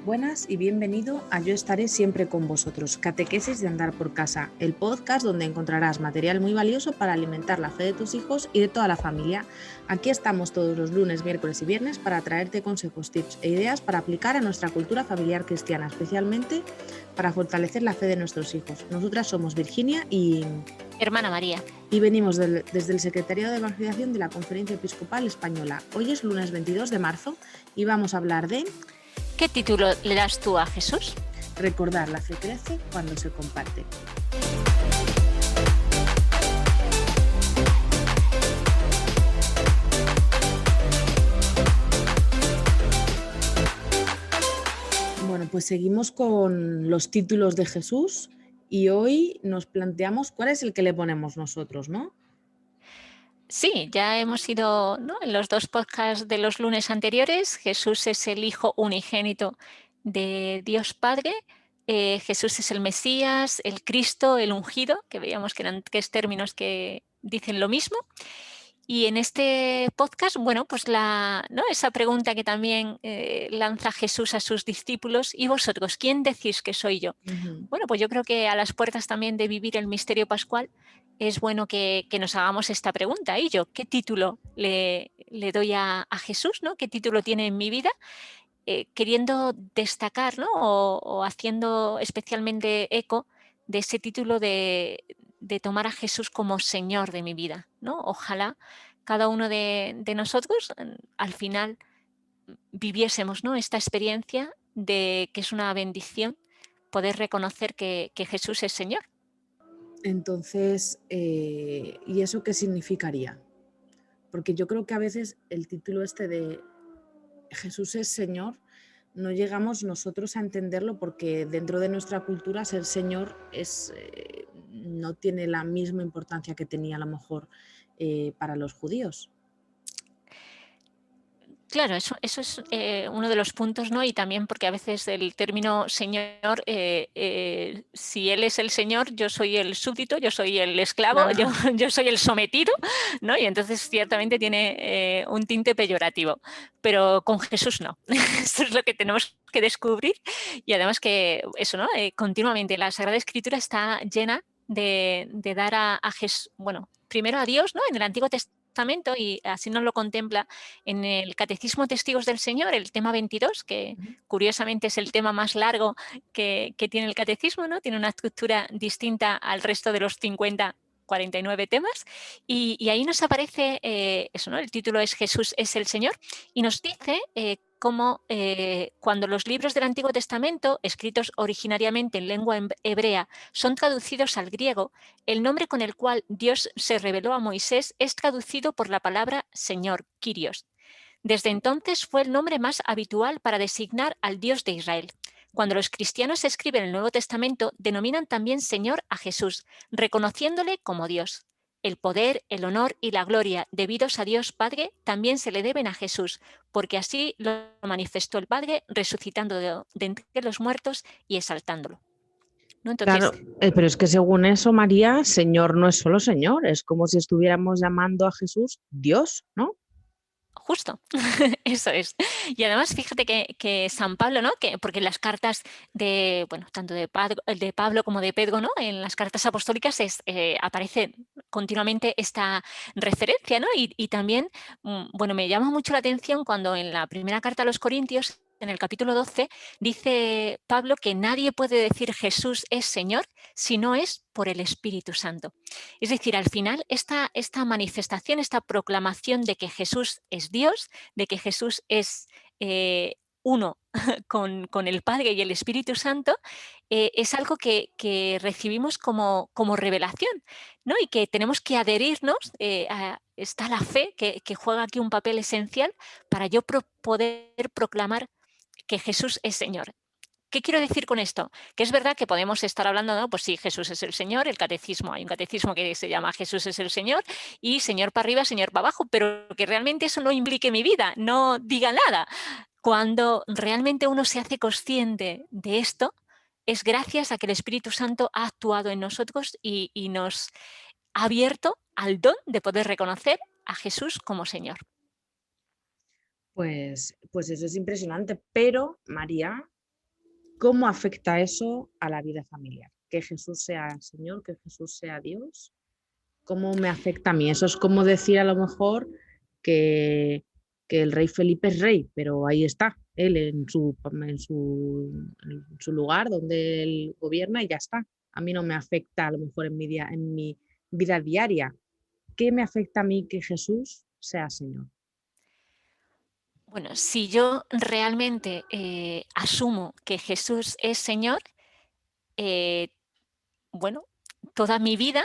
Buenas y bienvenido a Yo estaré siempre con vosotros, Catequesis de Andar por Casa, el podcast donde encontrarás material muy valioso para alimentar la fe de tus hijos y de toda la familia. Aquí estamos todos los lunes, miércoles y viernes para traerte consejos, tips e ideas para aplicar a nuestra cultura familiar cristiana, especialmente para fortalecer la fe de nuestros hijos. Nosotras somos Virginia y Hermana María. Y venimos desde el Secretariado de Evangelización de la Conferencia Episcopal Española. Hoy es lunes 22 de marzo y vamos a hablar de... ¿Qué título le das tú a Jesús? Recordar, la fe crece cuando se comparte. Bueno, pues seguimos con los títulos de Jesús y hoy nos planteamos cuál es el que le ponemos nosotros, ¿no? Sí, ya hemos ido, ¿no?, en los dos podcasts de los lunes anteriores. Jesús es el Hijo unigénito de Dios Padre. Jesús es el Mesías, el Cristo, el ungido, que veíamos que eran tres términos que dicen lo mismo. Y en este podcast, bueno, pues esa pregunta que también lanza Jesús a sus discípulos: ¿y vosotros, quién decís que soy yo? Bueno, pues yo creo que a las puertas también de vivir el misterio pascual es bueno que nos hagamos esta pregunta. ¿Y yo qué título le doy a Jesús, ¿no? ¿Qué título tiene en mi vida? Queriendo destacar, ¿no?, o haciendo especialmente eco de ese título de tomar a Jesús como Señor de mi vida, ¿no? Ojalá cada uno de nosotros al final viviésemos, ¿no?, esta experiencia de que es una bendición poder reconocer que Jesús es Señor. Entonces, ¿y eso qué significaría? Porque yo creo que a veces el título este de Jesús es Señor no llegamos nosotros a entenderlo porque dentro de nuestra cultura ser Señor no tiene la misma importancia que tenía a lo mejor para los judíos. Claro, eso es uno de los puntos, ¿no? Y también porque a veces el término Señor, si Él es el Señor, yo soy el súbdito, yo soy el esclavo, Claro. yo soy el sometido, ¿no? Y entonces ciertamente tiene un tinte peyorativo, pero con Jesús no. Eso es lo que tenemos que descubrir. Y además que eso, ¿no? Continuamente la Sagrada Escritura está llena de dar a Jesús, bueno, primero a Dios, ¿no?, en el Antiguo Testamento, y así nos lo contempla en el Catecismo Testigos del Señor, el tema 22, que curiosamente es el tema más largo que tiene el Catecismo, ¿no? Tiene una estructura distinta al resto de los 49 temas, y ahí nos aparece eso, ¿no? El título es Jesús es el Señor, y nos dice cómo cuando los libros del Antiguo Testamento, escritos originariamente en lengua hebrea, son traducidos al griego, el nombre con el cual Dios se reveló a Moisés es traducido por la palabra Señor, Kyrios. Desde entonces fue el nombre más habitual para designar al Dios de Israel. Cuando los cristianos escriben el Nuevo Testamento, denominan también Señor a Jesús, reconociéndole como Dios. El poder, el honor y la gloria debidos a Dios Padre también se le deben a Jesús, porque así lo manifestó el Padre, resucitando de entre los muertos y exaltándolo, ¿no? Entonces, Claro, pero es que según eso, María, Señor no es solo Señor, es como si estuviéramos llamando a Jesús Dios, ¿no? justo, eso es. Y además, fíjate que San Pablo, ¿no? Porque en las cartas de, bueno, tanto de Pablo como de Pedro, ¿no?, en las cartas apostólicas aparece continuamente esta referencia, ¿no? Y también, bueno, me llama mucho la atención cuando en la primera carta a los Corintios, en el capítulo 12, dice Pablo que nadie puede decir Jesús es Señor si no es por el Espíritu Santo. Es decir, al final esta manifestación, esta proclamación de que Jesús es Dios, de que Jesús es uno con el Padre y el Espíritu Santo, es algo que recibimos como revelación, ¿no? Y que tenemos que adherirnos. Está la fe que juega aquí un papel esencial para yo poder proclamar que Jesús es Señor. ¿Qué quiero decir con esto? Que es verdad que podemos estar hablando, ¿no? Pues sí, Jesús es el Señor, el catecismo, hay un catecismo que se llama Jesús es el Señor, y Señor para arriba, Señor para abajo, pero que realmente eso no implique mi vida, no diga nada. Cuando realmente uno se hace consciente de esto, es gracias a que el Espíritu Santo ha actuado en nosotros y nos ha abierto al don de poder reconocer a Jesús como Señor. Pues eso es impresionante, pero María, ¿Cómo afecta eso a la vida familiar? Que Jesús sea Señor, que Jesús sea Dios. ¿Cómo me afecta a mí? Eso es como decir a lo mejor que, que el rey Felipe es rey, pero ahí está, él en su lugar donde él gobierna y ya está. A mí no me afecta a lo mejor en mi vida diaria. ¿Qué me afecta a mí que Jesús sea Señor? Bueno, si yo realmente asumo que Jesús es Señor, eh, bueno, toda mi vida,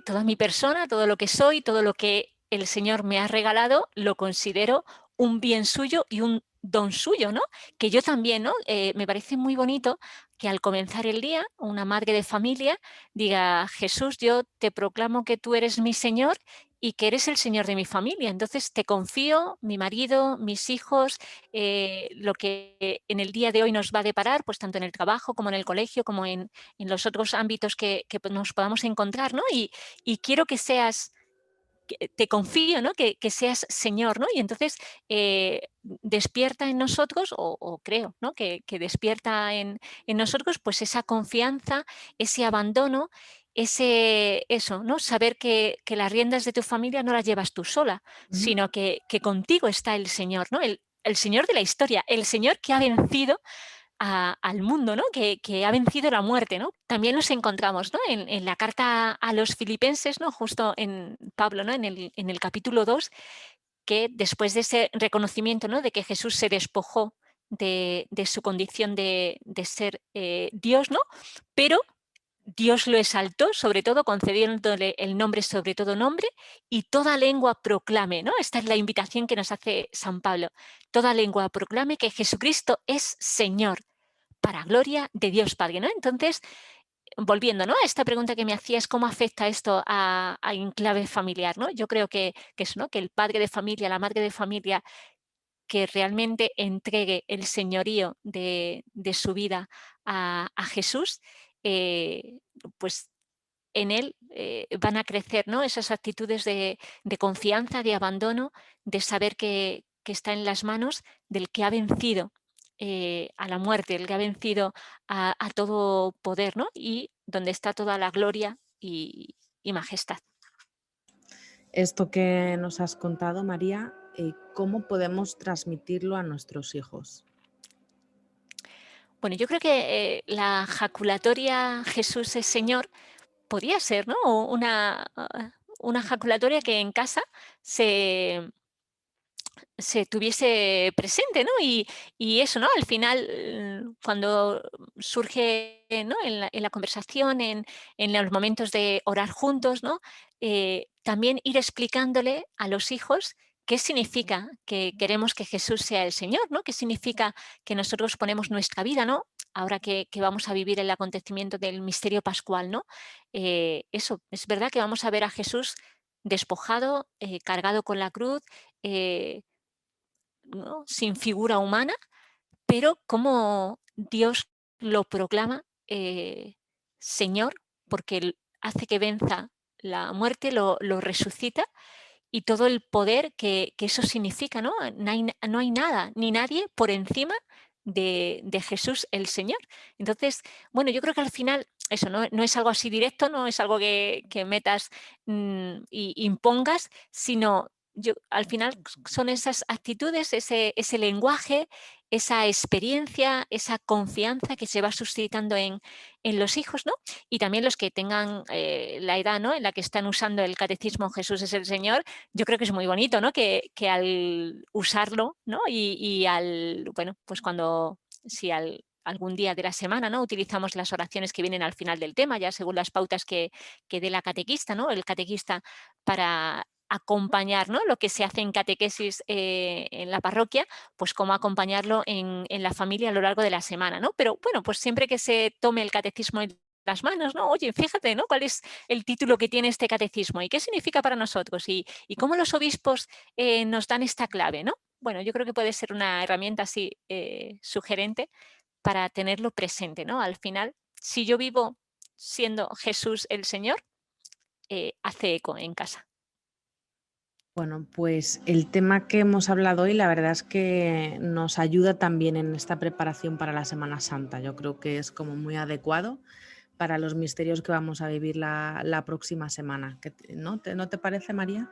toda mi persona, todo lo que soy, todo lo que el Señor me ha regalado, lo considero un bien suyo y un don suyo, ¿no? Que yo también, ¿no? Me parece muy bonito que al comenzar el día, una madre de familia diga: Jesús, yo te proclamo que tú eres mi Señor y que eres el Señor de mi familia. Entonces te confío mi marido, mis hijos, lo que en el día de hoy nos va a deparar, pues tanto en el trabajo como en el colegio, como en los otros ámbitos que nos podamos encontrar, ¿no? Y quiero que seas, te confío, ¿no? Que seas Señor, ¿no? Y entonces despierta en nosotros, o creo, ¿no? Que despierta en nosotros, pues esa confianza, ese abandono, eso, ¿no? Saber que las riendas de tu familia no las llevas tú sola, Ujú. sino que contigo está el Señor, ¿no? El Señor de la historia, el Señor que ha vencido al mundo, ¿no? Que ha vencido la muerte, ¿no? También nos encontramos, ¿no? En la carta a los filipenses, ¿no? Justo en Pablo, ¿no? En el capítulo 2, que después de ese reconocimiento, ¿no? De que Jesús se despojó de su condición de ser Dios, ¿no? Pero Dios lo exaltó, sobre todo concediéndole el nombre sobre todo nombre, y toda lengua proclame, ¿no? Esta es la invitación que nos hace San Pablo. Toda lengua proclame que Jesucristo es Señor, para gloria de Dios Padre, ¿no? Entonces, volviendo, ¿no? A esta pregunta que me hacías, ¿cómo afecta esto a enclave familiar, ¿no? Yo creo que eso, ¿no? Que el padre de familia, la madre de familia, que realmente entregue el señorío de su vida a Jesús, pues en él van a crecer, ¿no? Esas actitudes de confianza, de abandono, de saber que está en las manos del que ha vencido a la muerte, el que ha vencido a todo poder, ¿no? Y donde está toda la gloria y majestad. Esto que nos has contado, María, ¿cómo podemos transmitirlo a nuestros hijos? Bueno, yo creo que la jaculatoria Jesús es Señor podría ser, ¿no? Una jaculatoria que en casa se, se tuviese presente, ¿no? Y eso, ¿no? Al final, cuando surge, ¿no? En la conversación, en los momentos de orar juntos, ¿no? También ir explicándole a los hijos qué significa que queremos que Jesús sea el Señor, ¿no? ¿Qué significa que nosotros ponemos nuestra vida, ¿no? Ahora que vamos a vivir el acontecimiento del misterio pascual, ¿no? Eso, es verdad que vamos a ver a Jesús despojado, cargado con la cruz, eh, ¿no? Sin figura humana, pero como Dios lo proclama Señor, porque él hace que venza la muerte, lo resucita y todo el poder que eso significa, ¿no? No hay nada ni nadie por encima de Jesús el Señor. Entonces, bueno, yo creo que al final eso no es algo así directo, no es algo que metas y impongas, sino al final son esas actitudes, ese lenguaje, esa experiencia, esa confianza que se va suscitando en los hijos, ¿no? Y también los que tengan la edad, ¿no? En la que están usando el catecismo Jesús es el Señor, yo creo que es muy bonito, ¿no? Que al usarlo, ¿no? Bueno, pues si algún día de la semana, ¿no? Utilizamos las oraciones que vienen al final del tema, ya según las pautas que dé la catequista, ¿no? El catequista para acompañar, ¿no? Lo que se hace en catequesis en la parroquia, pues cómo acompañarlo en la familia a lo largo de la semana, ¿no? Pero bueno, pues siempre que se tome el catecismo en las manos, ¿no? Oye, fíjate, ¿no? ¿Cuál es el título que tiene este catecismo y qué significa para nosotros y cómo los obispos nos dan esta clave, ¿no? Bueno, yo creo que puede ser una herramienta así sugerente para tenerlo presente, ¿no? Al final, si yo vivo siendo Jesús el Señor, hace eco en casa. Bueno, pues el tema que hemos hablado hoy, la verdad es que nos ayuda también en esta preparación para la Semana Santa. Yo creo que es como muy adecuado para los misterios que vamos a vivir la próxima semana. ¿No te parece, María?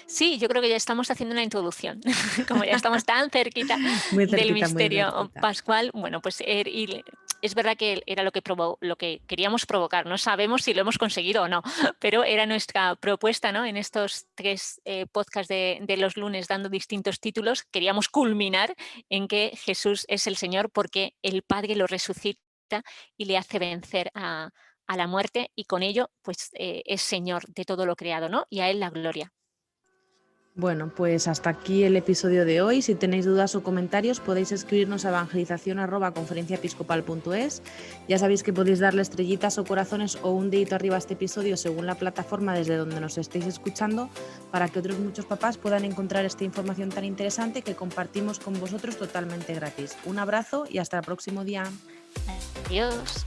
Sí, yo creo que ya estamos haciendo una introducción. Como ya estamos tan cerquita Muy del cerquita, muy misterio cerquita. pascual, bueno, pues es verdad que era lo que queríamos provocar. No sabemos si lo hemos conseguido o no, pero era nuestra propuesta, ¿no? En estos 3 podcasts de los lunes dando distintos títulos, queríamos culminar en que Jesús es el Señor porque el Padre lo resucita y le hace vencer a la muerte, y con ello pues es Señor de todo lo creado, ¿no? Y a Él la gloria. Bueno, pues hasta aquí el episodio de hoy. Si tenéis dudas o comentarios podéis escribirnos a evangelización@conferenciaepiscopal.es. Ya sabéis que podéis darle estrellitas o corazones o un dedito arriba a este episodio según la plataforma desde donde nos estéis escuchando, para que otros muchos papás puedan encontrar esta información tan interesante que compartimos con vosotros totalmente gratis. Un abrazo y hasta el próximo día. Adiós.